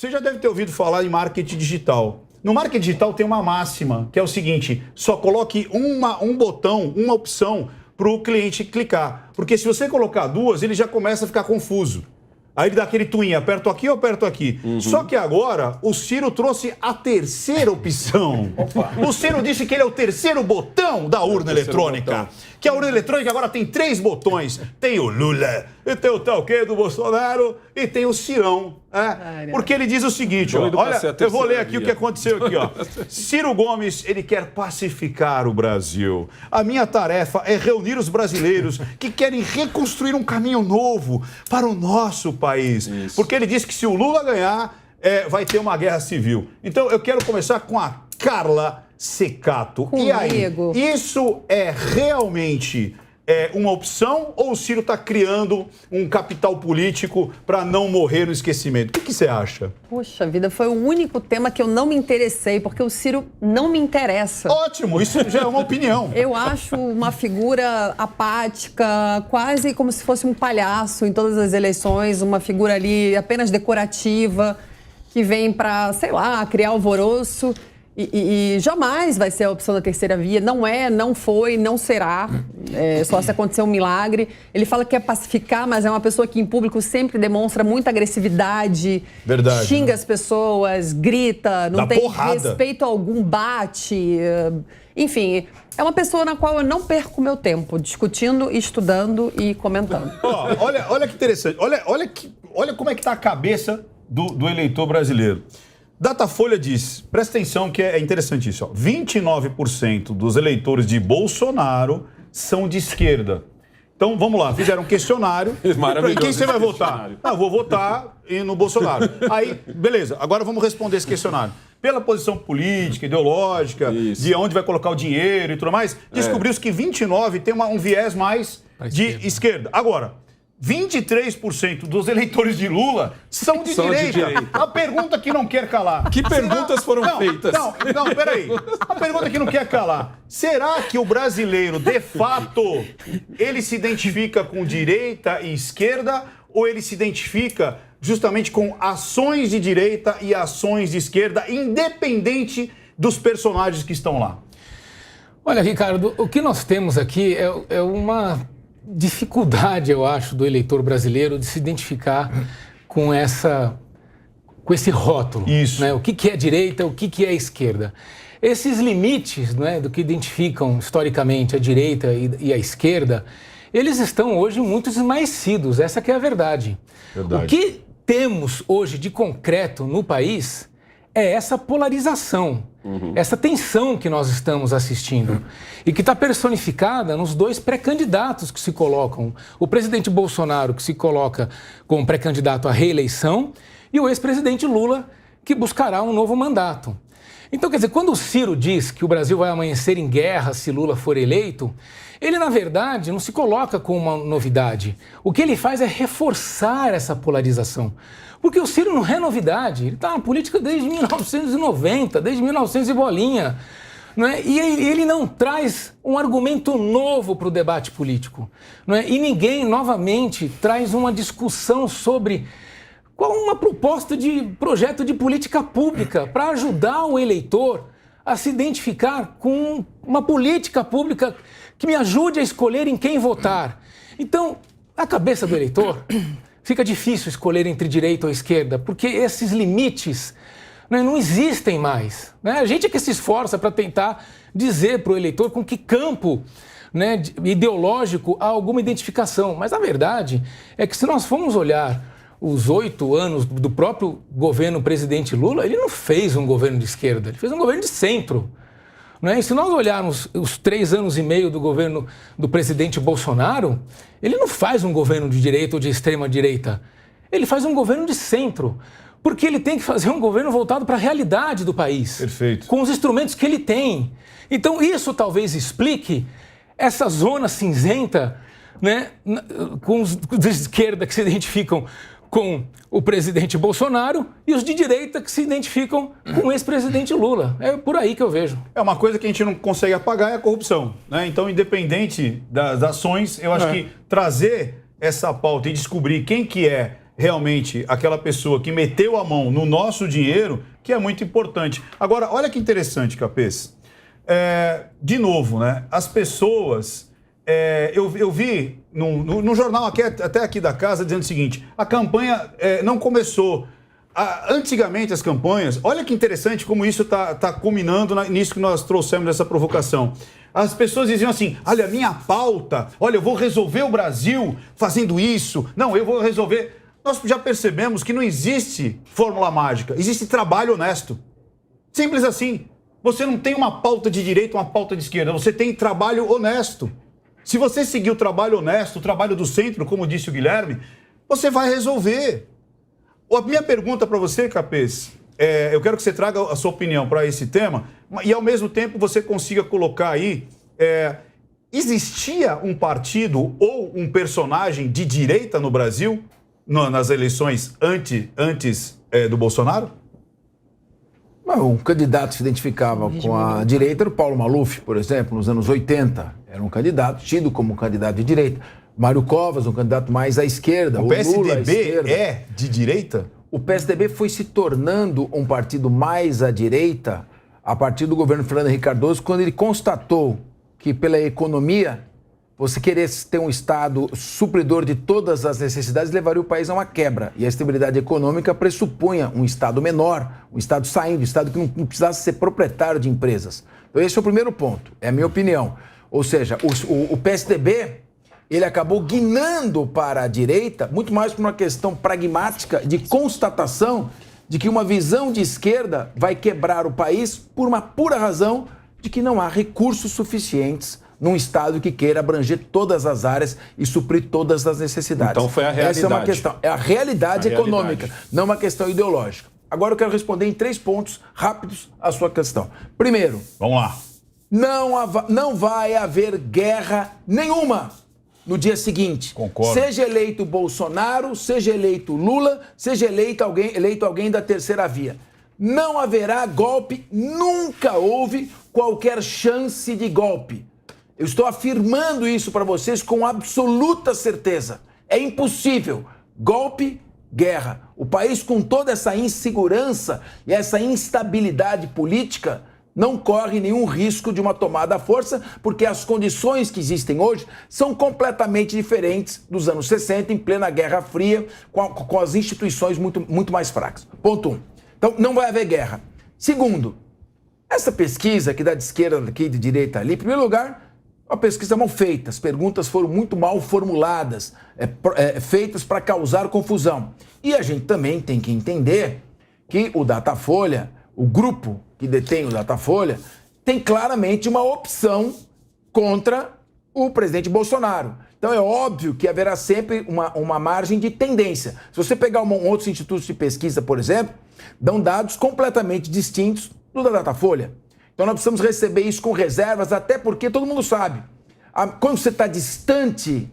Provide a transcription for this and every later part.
Você já deve ter ouvido falar em marketing digital. No marketing digital tem uma máxima, que é o seguinte: só coloque um botão, uma opção para o cliente clicar. Porque se você colocar duas, ele já começa a ficar confuso. Aí ele dá aquele twin, aperto aqui ou aperto aqui. Só que agora o Ciro trouxe a terceira opção. O Ciro disse que ele é o terceiro botão da urna eletrônica. Que a urna eletrônica agora tem 3 botões. Tem o Lula, e tem o tal que do Bolsonaro e tem o Cirão. Porque ele diz o seguinte, ó, olha, eu vou ler aqui o que aconteceu aqui, ó. Ciro Gomes, ele quer pacificar o Brasil. A minha tarefa é reunir os brasileiros que querem reconstruir um caminho novo para o nosso país. Isso. Porque ele disse que se o Lula ganhar, vai ter uma guerra civil. Então eu quero começar com a Carla Secato. E aí, isso é realmente uma opção ou o Ciro está criando um capital político para não morrer no esquecimento? O que você acha? Poxa vida, foi o único tema que eu não me interessei, porque o Ciro não me interessa. Ótimo, isso já é uma opinião. Eu acho uma figura apática, quase como se fosse um palhaço em todas as eleições, uma figura ali apenas decorativa, que vem para, sei lá, criar alvoroço. E jamais vai ser a opção da terceira via. Não é, não foi, não será. Só se acontecer um milagre. Ele fala que quer pacificar, mas é uma pessoa que em público sempre demonstra muita agressividade. Verdade. Xinga as pessoas, grita, não tem respeito algum, bate. Enfim, é uma pessoa na qual eu não perco meu tempo discutindo, estudando e comentando. Olha que interessante. Olha como é que está a cabeça do eleitor brasileiro. Datafolha diz, presta atenção que é interessante isso, ó, 29% dos eleitores de Bolsonaro são de esquerda. Então, vamos lá, fizeram um questionário. Em quem você vai votar? Eu vou votar no Bolsonaro. Aí, beleza, agora vamos responder esse questionário. Pela posição política, ideológica, de onde vai colocar o dinheiro e tudo mais, descobriu-se que 29% tem um viés mais de esquerda. Agora, 23% dos eleitores de Lula são de direita. A pergunta que não quer calar. Que perguntas foram feitas? Não, peraí. A pergunta que não quer calar. Será que o brasileiro, de fato, ele se identifica com direita e esquerda ou ele se identifica justamente com ações de direita e ações de esquerda, independente dos personagens que estão lá? Olha, Ricardo, o que nós temos aqui é uma dificuldade, eu acho, do eleitor brasileiro de se identificar com esse rótulo. Isso. Né? O que é direita, o que é esquerda. Esses limites, né, do que identificam historicamente a direita e a esquerda, eles estão hoje muito esmaecidos, essa que é a verdade. O que temos hoje de concreto no país é essa polarização, essa tensão que nós estamos assistindo e que está personificada nos 2 pré-candidatos que se colocam. O presidente Bolsonaro, que se coloca como pré-candidato à reeleição, e o ex-presidente Lula, que buscará um novo mandato. Então, quer dizer, quando o Ciro diz que o Brasil vai amanhecer em guerra se Lula for eleito, ele, na verdade, não se coloca como uma novidade. O que ele faz é reforçar essa polarização. Porque o Ciro não é novidade, ele está na política desde 1990, desde 1900 e bolinha. Não é? E ele não traz um argumento novo para o debate político. Não é? E ninguém, novamente, traz uma discussão sobre qual uma proposta de projeto de política pública para ajudar o eleitor a se identificar com uma política pública que me ajude a escolher em quem votar. Então, a cabeça do eleitor fica difícil escolher entre direita ou esquerda, porque esses limites, né, não existem mais. Né? A gente é que se esforça para tentar dizer para o eleitor com que campo, né, ideológico há alguma identificação. Mas a verdade é que se nós formos olhar os 8 anos do próprio governo presidente Lula, ele não fez um governo de esquerda, ele fez um governo de centro. Não é? E se nós olharmos os 3 anos e meio do governo do presidente Bolsonaro, ele não faz um governo de direita ou de extrema direita, ele faz um governo de centro, porque ele tem que fazer um governo voltado para a realidade do país. Perfeito. Com os instrumentos que ele tem. Então isso talvez explique essa zona cinzenta, né, com os de esquerda que se identificam com o presidente Bolsonaro e os de direita que se identificam com o ex-presidente Lula. É por aí que eu vejo. É uma coisa que a gente não consegue apagar, é a corrupção. Né? Então, independente das ações, eu acho que trazer essa pauta e descobrir quem que é realmente aquela pessoa que meteu a mão no nosso dinheiro, que é muito importante. Agora, olha que interessante, Capês. De novo, né? As pessoas... eu vi no jornal até aqui da casa dizendo o seguinte, a campanha não começou... Antigamente as campanhas, olha que interessante como isso está culminando nisso que nós trouxemos nessa provocação. As pessoas diziam assim, olha, minha pauta, olha, eu vou resolver o Brasil fazendo isso, não, eu vou resolver... Nós já percebemos que não existe fórmula mágica, existe trabalho honesto. Simples assim. Você não tem uma pauta de direita, uma pauta de esquerda, você tem trabalho honesto. Se você seguir o trabalho honesto, o trabalho do centro, como disse o Guilherme, você vai resolver. A minha pergunta para você, Capês, eu quero que você traga a sua opinião para esse tema e, ao mesmo tempo, você consiga colocar aí... existia um partido ou um personagem de direita no Brasil nas eleições antes do Bolsonaro? Um candidato que se identificava com a direita era o Paulo Maluf, por exemplo, nos anos 80. Era um candidato tido como um candidato de direita. Mário Covas, um candidato mais à esquerda. O PSDB Lula à esquerda. é de direita? O PSDB foi se tornando um partido mais à direita a partir do governo Fernando Henrique Cardoso, quando ele constatou que pela economia, você querer ter um Estado supridor de todas as necessidades levaria o país a uma quebra. E a estabilidade econômica pressupunha um Estado menor, um Estado saindo, um Estado que não precisasse ser proprietário de empresas. Então esse é o primeiro ponto, é a minha opinião. Ou seja, o PSDB... ele acabou guinando para a direita, muito mais por uma questão pragmática de constatação de que uma visão de esquerda vai quebrar o país por uma pura razão de que não há recursos suficientes num Estado que queira abranger todas as áreas e suprir todas as necessidades. Então foi a realidade. Essa é uma questão, é a realidade econômica, não uma questão ideológica. Agora eu quero responder em 3 pontos rápidos a sua questão. Primeiro, vamos lá. Não vai haver guerra nenhuma no dia seguinte. Concordo. Seja eleito Bolsonaro, seja eleito Lula, seja eleito alguém da terceira via. Não haverá golpe, nunca houve qualquer chance de golpe. Eu estou afirmando isso para vocês com absoluta certeza. É impossível. Golpe, guerra. O país com toda essa insegurança e essa instabilidade política não corre nenhum risco de uma tomada à força, porque as condições que existem hoje são completamente diferentes dos anos 60, em plena Guerra Fria, com as instituições muito mais fracas. Ponto 1. Então, não vai haver guerra. Segundo, essa pesquisa aqui da esquerda, aqui de direita ali, em primeiro lugar, uma pesquisa mal feita. As perguntas foram muito mal formuladas, feitas para causar confusão. E a gente também tem que entender que o Datafolha, o grupo que detém o Datafolha, tem claramente uma opção contra o presidente Bolsonaro. Então é óbvio que haverá sempre uma margem de tendência. Se você pegar outros institutos de pesquisa, por exemplo, dão dados completamente distintos do da Datafolha. Então nós precisamos receber isso com reservas, até porque todo mundo sabe, quando você está distante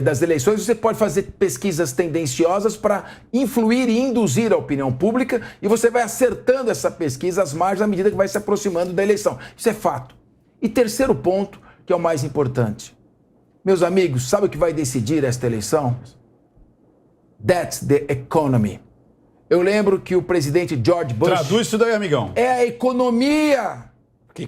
das eleições, você pode fazer pesquisas tendenciosas para influir e induzir a opinião pública e você vai acertando essa pesquisa às margens à medida que vai se aproximando da eleição. Isso é fato. E terceiro ponto, que é o mais importante. Meus amigos, sabe o que vai decidir esta eleição? That's the economy. Eu lembro que o presidente George Bush... Traduz isso daí, amigão. É a economia.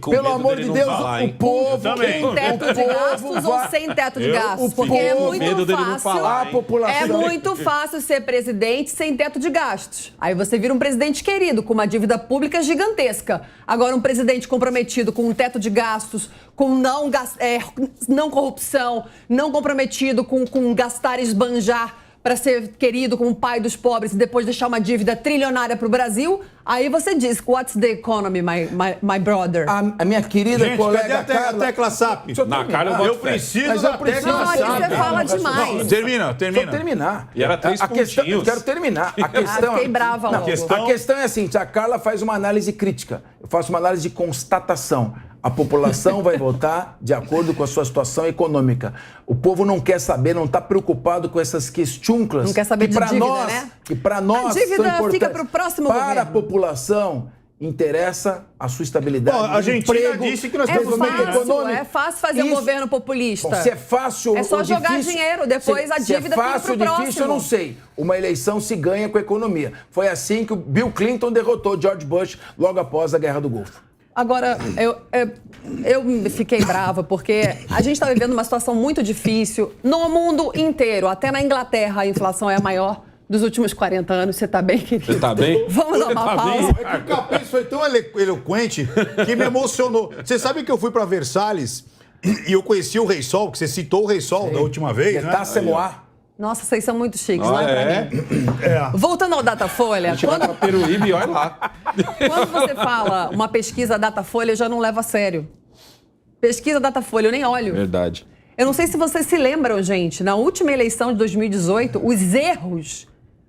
Pelo amor de Deus, falar, o povo... Tem teto de gastos ou sem teto de gastos? Porque é muito fácil. É muito fácil ser presidente sem teto de gastos. Aí você vira um presidente querido, com uma dívida pública gigantesca. Agora, um presidente comprometido com um teto de gastos, com não corrupção, não comprometido com gastar e esbanjar para ser querido como pai dos pobres e depois deixar uma dívida trilionária para o Brasil, aí você diz, what's the economy, my brother? A minha querida Gente, colega cadê a tecla SAP? Na cara Eu preciso da tecla Não, SAP. aqui você fala demais. Termina. Deixa eu terminar. E era 3 pontinhos. Eu quero terminar. A questão, fiquei brava logo. A questão é assim, a Carla faz uma análise crítica. Eu faço uma análise de constatação. A população vai votar de acordo com a sua situação econômica. O povo não quer saber, não está preocupado com essas questões. Não quer saber de dívida, né? Que para nós a dívida são fica para o próximo para governo. a população, interessa a sua estabilidade. Bom, a Argentina emprego, disse que nós É temos desenvolvimento é fácil fazer um Isso. governo populista. Bom, se é fácil É só ou jogar difícil, dinheiro, depois a dívida se é fácil ou fica pro difícil, eu próximo. não sei. Uma eleição se ganha com a economia. Foi assim que o Bill Clinton derrotou George Bush logo após a Guerra do Golfo. Agora, eu fiquei brava porque a gente está vivendo uma situação muito difícil no mundo inteiro. Até na Inglaterra a inflação é a maior dos últimos 40 anos. Você está bem, querido? Você tá bem? Vamos dar uma Tá bem? pausa. É que o Capês foi tão eloquente que me emocionou. Você sabe que eu fui para Versalhes e eu conheci o Rei Sol, que você citou o Rei Sol da última vez, né? Tá Semoá. Nossa, vocês são muito chiques, não Ah, é pra mim? Voltando ao Datafolha, Vai pra Peruíbe e olha lá. quando você fala uma pesquisa Datafolha, eu já não levo a sério. Pesquisa Datafolha, eu nem olho. Verdade. Eu não sei se vocês se lembram, gente, na última eleição de 2018, os erros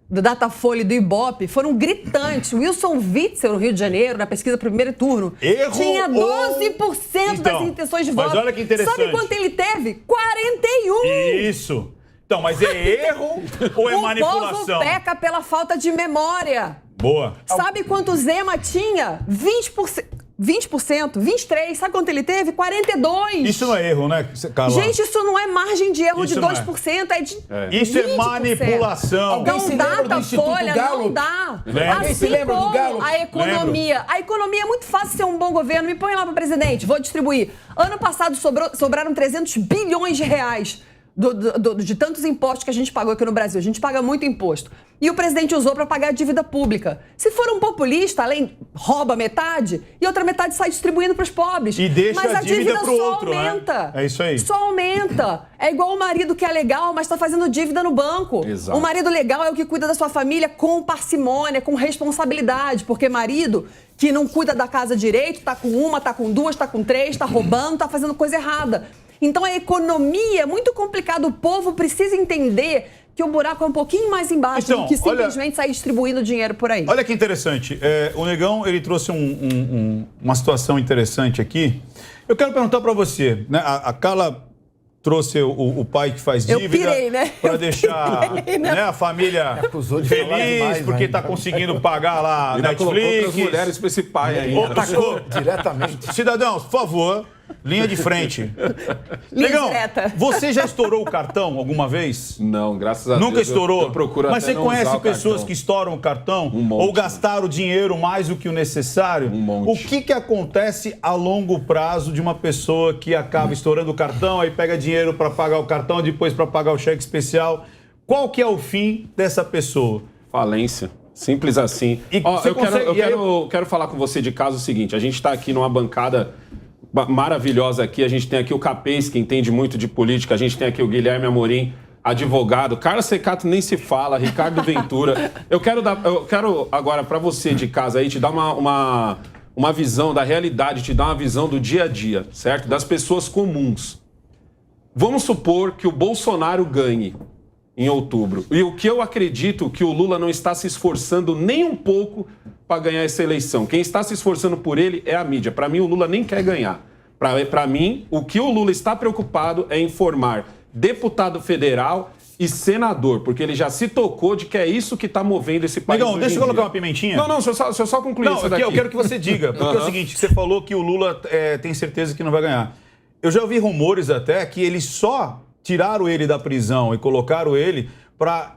do Datafolha e do Ibope foram gritantes. Wilson Witzel, no Rio de Janeiro, na pesquisa primeiro turno, Erro tinha 12% das Então, intenções de mas voto. olha que interessante. Sabe quanto ele teve? 41%! Isso. Então, mas é erro ou é O manipulação? povo peca pela falta de memória. Boa. Sabe quanto o Zema tinha? 20%. 23%. Sabe quanto ele teve? 42%. Isso não é erro, né, Carla? Gente, isso não é margem de erro Isso de não é. 2%, é de Isso é 20%. manipulação. Alguém se Não dá, lembra do Instituto Folha, Galo? não dá. Lembra? Alguém se Assim lembra do como Galo? a economia. A economia é muito fácil ser um bom governo. Me põe lá para presidente, vou distribuir. Ano passado sobraram 300 bilhões de reais de tantos impostos que a gente pagou aqui no Brasil. A gente paga muito imposto. E o presidente usou para pagar a dívida pública. Se for um populista, rouba metade e outra metade sai distribuindo para os pobres. E deixa mas a dívida pro só outro, né? aumenta. É isso aí. Só aumenta. É igual o marido que é legal, mas está fazendo dívida no banco. Exato. O marido legal é o que cuida da sua família com parcimônia, com responsabilidade. Porque marido que não cuida da casa direito, tá com uma, tá com duas, tá com três, tá roubando, tá fazendo coisa errada. Então a economia é muito complicado. O povo precisa entender que o buraco é um pouquinho mais embaixo Então, do que simplesmente sair distribuindo dinheiro por aí. Olha que interessante. O Negão, ele trouxe uma situação interessante aqui. Eu quero perguntar para você, né? A Carla trouxe o pai que faz Eu dívida pirei, né? para deixar né, a família acusou de falar feliz demais, porque né? está conseguindo pagar lá a Ainda colocou outras Netflix. mulheres pra esse pai aí. Outra coisa. Diretamente. Cidadãos, por favor, linha de frente. Linha Negão, direta. você já estourou o cartão alguma vez? Não, graças a Deus. Nunca estourou? Eu procuro Mas até você não conhece usar o pessoas cartão. que estouram o cartão? Um monte. Ou gastaram dinheiro mais do que o necessário? Um monte. O que acontece a longo prazo de uma pessoa que acaba estourando o cartão, aí pega dinheiro para pagar o cartão, depois para pagar o cheque especial? Qual que é o fim dessa pessoa? Falência. Simples assim. E Ó, você eu quero, consegue- eu e aí- quero, quero falar com você de caso seguinte. A gente está aqui numa bancada maravilhosa aqui. A gente tem aqui o Capês, que entende muito de política. A gente tem aqui o Guilherme Amorim, advogado. Carlos Secato nem se fala. Ricardo Ventura. Eu quero agora, para você de casa aí, te dar uma visão da realidade, te dar uma visão do dia a dia, certo? Das pessoas comuns. Vamos supor que o Bolsonaro ganhe em outubro. E o que eu acredito que o Lula não está se esforçando nem um pouco para ganhar essa eleição. Quem está se esforçando por ele é a mídia. Para mim, o Lula nem quer ganhar. Para mim, o que o Lula está preocupado é em formar deputado federal e senador, porque ele já se tocou de que é isso que está movendo esse país. Negão, hoje deixa em eu colocar dia. uma pimentinha. Não, deixa eu só concluir Não, isso aqui daqui. eu quero que você diga, porque é o seguinte, você falou que o Lula tem certeza que não vai ganhar. Eu já ouvi rumores até que eles só tiraram ele da prisão e colocaram ele para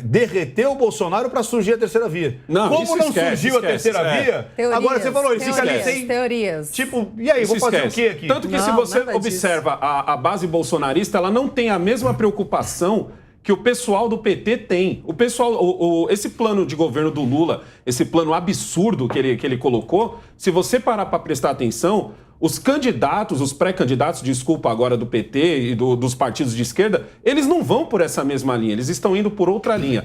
derreter o Bolsonaro para surgir a terceira via. Não, Como isso não esquece, surgiu a esquece, terceira é. via, Teorias, agora você falou, ele fica ali sem... Teorias. Tipo, e aí, vou Isso fazer esquece. o quê aqui? Tanto que se Não, você nada observa a base bolsonarista, ela não tem a mesma preocupação que o pessoal do PT tem. O pessoal, esse plano de governo do Lula, esse plano absurdo que ele colocou, se você parar para prestar atenção, os candidatos, os pré-candidatos, desculpa agora, do PT e dos partidos de esquerda, eles não vão por essa mesma linha, eles estão indo por outra linha.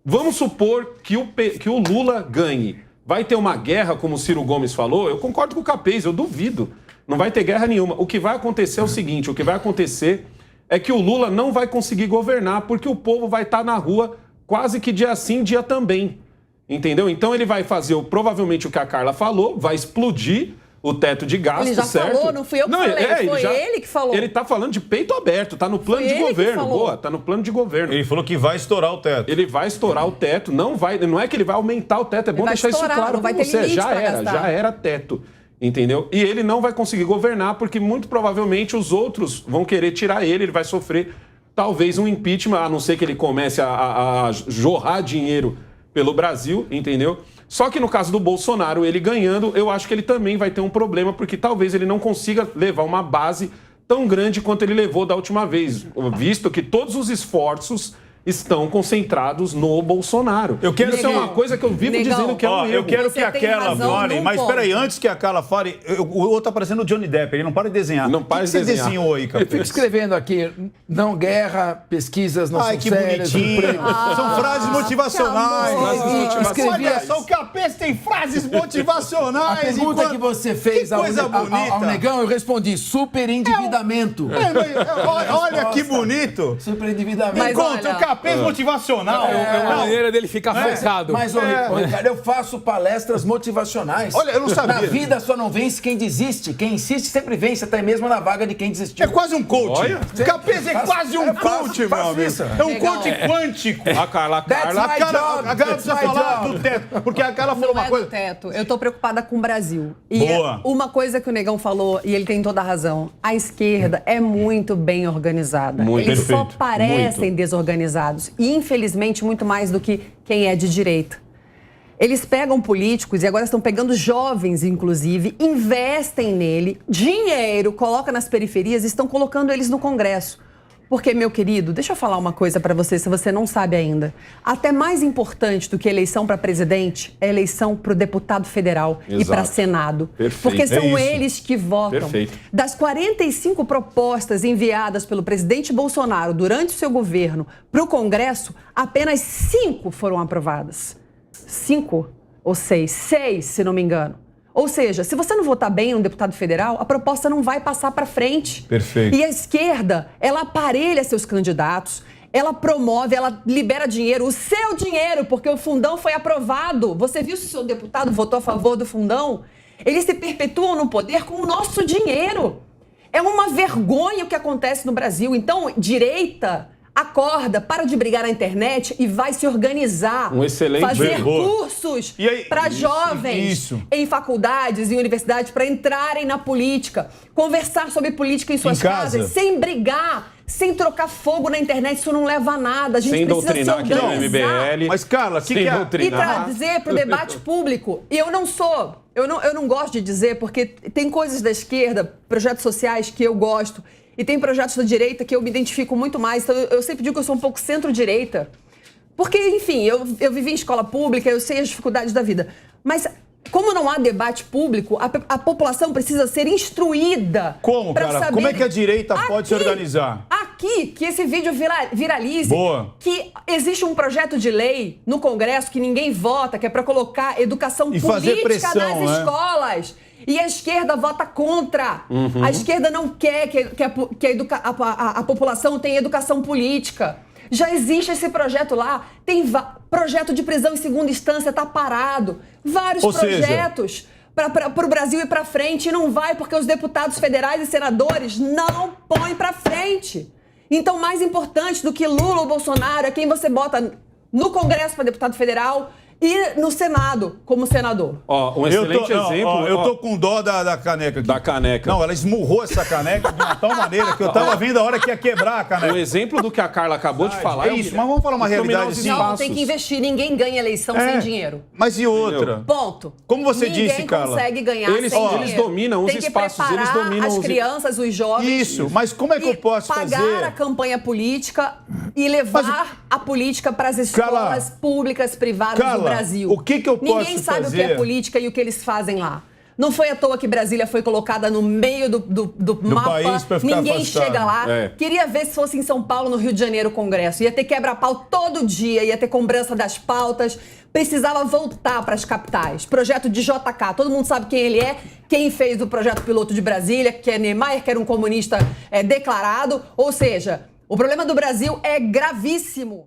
Vamos supor que o Lula ganhe. Vai ter uma guerra, como o Ciro Gomes falou? Eu concordo com o Capês, eu duvido. Não vai ter guerra nenhuma. O que vai acontecer é o seguinte, o que vai acontecer é que o Lula não vai conseguir governar, porque o povo vai estar na rua quase que dia sim, dia também. Entendeu? Então ele vai fazer provavelmente o que a Carla falou, vai explodir o teto de gastos, Ele já certo? falou, não fui eu que falei, foi ele que falou. Ele tá falando de peito aberto, tá no plano Foi de ele que governo. falou. Boa, tá no plano de governo. Ele falou que vai estourar o teto. Ele vai estourar o teto, não é que ele vai aumentar o teto, é bom vai deixar estourar, isso claro não vai pra ter você. limite pra Já gastar. era teto, entendeu? E ele não vai conseguir governar porque muito provavelmente os outros vão querer tirar ele vai sofrer talvez um impeachment, a não ser que ele comece a jorrar dinheiro pelo Brasil, entendeu? Só que no caso do Bolsonaro, ele ganhando, eu acho que ele também vai ter um problema, porque talvez ele não consiga levar uma base tão grande quanto ele levou da última vez, visto que todos os esforços estão concentrados no Bolsonaro. Eu quero Isso é uma coisa que eu vivo Negão, dizendo que é um Ó, erro. eu quero Você que a tem Carla razão fale, num mas ponto. peraí, antes que a Carla fale, o outro tá parecendo o Johnny Depp, ele não para de desenhar. Não para O que de você desenhar. desenhou aí, Eu Capês? fico escrevendo aqui, não guerra, pesquisas não Ai, são que sérias, bonitinho. emprego. São frases motivacionais. que amor. Frases motivacionais. Escrevi Olha essa- só, o Capês tem frases A motivacionais. pergunta enquanto- que você fez Que ao, coisa ao bonita. Negão, eu respondi, superendividamento. Olha que bonito. Superendividamento. Mas Enquanto olha- o Capês motivacional. É uma Não, maneira dele ficar focado. Mas, ô, Ricardo, eu faço palestras motivacionais. Olha, eu não sabia. Na vida só não vence quem desiste. Quem insiste sempre vence, até mesmo na vaga de quem desistiu. É quase um coach. Olha. Capês é quase um Eu faço- coach, meu faço amigo. isso. É um Legal. coach quântico. A Carla, That's A my Carla, job, a Carla that's precisa my falar job. do teto, porque a Carla falou Não uma é coisa. do teto. Eu tô preocupada com o Brasil. E Boa. uma coisa que o Negão falou, e ele tem toda a razão, a esquerda é muito bem organizada. Muito. Eles só Perfeito. parecem Muito. desorganizados. E, infelizmente, muito mais do que quem é de direita. Eles pegam políticos, e agora estão pegando jovens, inclusive, investem nele, dinheiro, colocam nas periferias e estão colocando eles no Congresso. Porque, meu querido, deixa eu falar uma coisa pra você, se você não sabe ainda. Até mais importante do que a eleição para presidente é a eleição para o deputado federal e Exato. para Senado. Perfeito. Porque são É isso. eles que votam. Perfeito. Das 45 propostas enviadas pelo presidente Bolsonaro durante o seu governo para o Congresso, apenas 5 foram aprovadas. 5 ou 6? 6, se não me engano. Ou seja, se você não votar bem no deputado federal, a proposta não vai passar para frente. Perfeito. E a esquerda, ela aparelha seus candidatos, ela promove, ela libera dinheiro, o seu dinheiro, porque o fundão foi aprovado. Você viu se o seu deputado votou a favor do fundão? Eles se perpetuam no poder com o nosso dinheiro. É uma vergonha o que acontece no Brasil. Então, direita, acorda, para de brigar na internet e vai se organizar. Um excelente fazer verbo. cursos E aí- para isso, jovens isso. em faculdades e universidades para entrarem na política, conversar sobre política em suas Em casa. casas, sem brigar, sem trocar fogo na internet, isso não leva a nada. A gente sem precisa doutrinar se aqui no organizar. MBL. Mas, Carla, o que sem que é- E doutrinar. trazer para o debate público. E eu não gosto de dizer, porque tem coisas da esquerda, projetos sociais que eu gosto, e tem projetos da direita que eu me identifico muito mais. Então eu sempre digo que eu sou um pouco centro-direita. Porque, enfim, eu vivi em escola pública, eu sei as dificuldades da vida. Mas como não há debate público, a população precisa ser instruída. Como, pra cara? saber- Como é que a direita pode se Aqui, organizar? Aqui, que esse vídeo viralize. Boa. Que existe um projeto de lei no Congresso que ninguém vota, que é para colocar educação E fazer política pressão, nas né? escolas. E a esquerda vota contra. A esquerda não quer que a população tenha educação política. Já existe esse projeto lá. Tem projeto de prisão em segunda instância, está parado. Vários Ou seja, projetos para o Brasil ir para frente. E não vai porque os deputados federais e senadores não põem para frente. Então, mais importante do que Lula ou Bolsonaro é quem você bota no Congresso para deputado federal e no Senado como senador. Ó, um excelente exemplo. eu ó, tô com dó da caneca aqui. Da caneca. Não, ela esmurrou essa caneca de uma tal maneira que eu tava vendo a hora que ia quebrar a Um caneca. exemplo do que a Carla acabou de falar. é isso, mas vamos falar uma dominar realidade os assim. Não, espaços. tem que investir. Ninguém ganha eleição sem dinheiro. Mas e outra? Ponto. Como você Ninguém disse, Carla, consegue ganhar eles- sem eles dinheiro. dominam os Tem que espaços, eles preparar dominam as os- crianças, os jovens. Isso, mas como é que eu posso pagar fazer? a campanha política e levar a política para as escolas públicas, privadas Carla, do Brasil. o que eu posso Ninguém sabe o que é fazer? política e o que eles fazem lá. Não foi à toa que Brasília foi colocada no meio do mapa. país pra ficar Ninguém afastado. chega lá. É. Queria ver se fosse em São Paulo, no Rio de Janeiro, o Congresso. Ia ter quebra-pau todo dia, ia ter cobrança das pautas. Precisava voltar para as capitais. Projeto de JK. Todo mundo sabe quem ele é. Quem fez o projeto piloto de Brasília, que é Niemeyer, que era um comunista declarado. Ou seja, o problema do Brasil é gravíssimo.